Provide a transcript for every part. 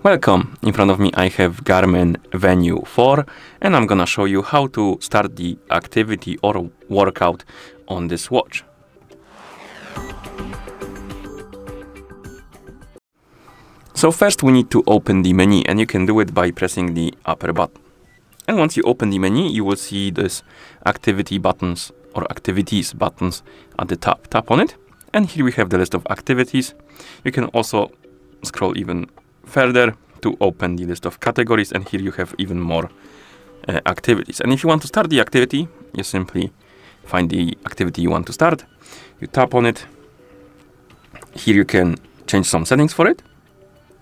Welcome, in front of me I have Garmin Venu 4 and I'm gonna show you how to start the activity or workout on this watch. So first we need to open the menu, and you can do it by pressing the upper button. And once you open the menu, you will see this activity buttons or activities buttons at the top. Tap on it, and here we have the list of activities. You can also scroll even further to open the list of categories, and here you have even more activities. And if you want to start the activity, you simply find the activity you want to start. You tap on it. Here you can change some settings for it.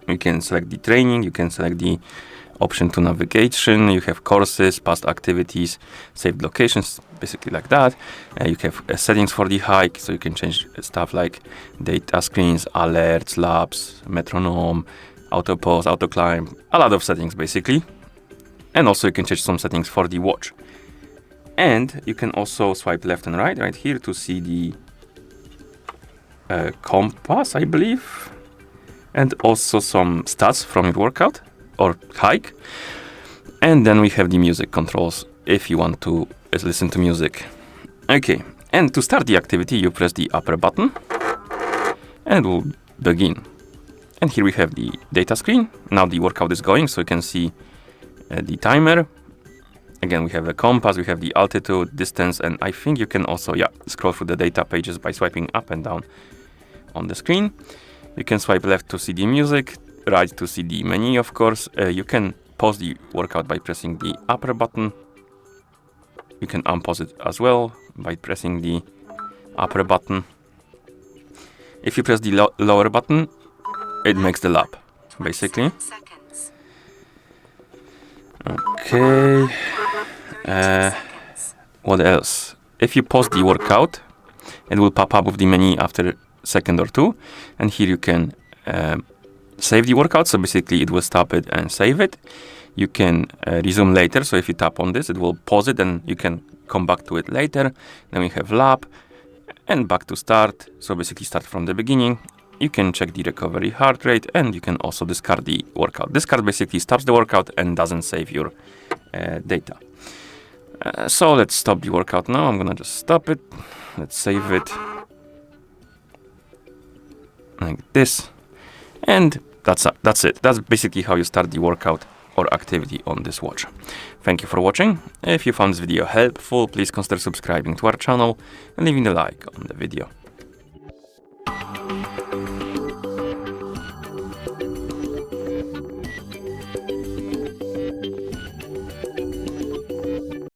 You can select the training, you can select the option to navigation, you have courses, past activities, saved locations, basically like that. You have settings for the hike, so you can change stuff like data screens, alerts, labs, metronome, auto pause, auto climb, a lot of settings basically. And also you can change some settings for the watch. And you can also swipe left and right here to see the compass, I believe. And also some stats from your workout or hike. And then we have the music controls if you want to listen to music. Okay, and to start the activity, you press the upper button and it will begin. And here we have the data screen. Now the workout is going, so you can see the timer. Again, we have a compass, we have the altitude, distance, and I think you can also scroll through the data pages by swiping up and down on the screen. You can swipe left to see the music, right to see the menu, of course. You can pause the workout by pressing the upper button. You can unpause it as well by pressing the upper button. If you press the lower button, it makes the lap, basically. Okay. What else? If you pause the workout, it will pop up with the menu after second or two, and here you can save the workout, so basically it will stop it and save it. You can resume later, so if you tap on this, it will pause it and you can come back to it later. Then we have lap and back to start, so basically start from the beginning. You can check the recovery heart rate, and you can also discard the workout. Discard basically stops the workout and doesn't save your data. So let's stop the workout now. I'm gonna just stop it. Let's save it like this, and that's it. That's basically how you start the workout or activity on this watch. Thank you for watching. If you found this video helpful, please consider subscribing to our channel and leaving a like on the video.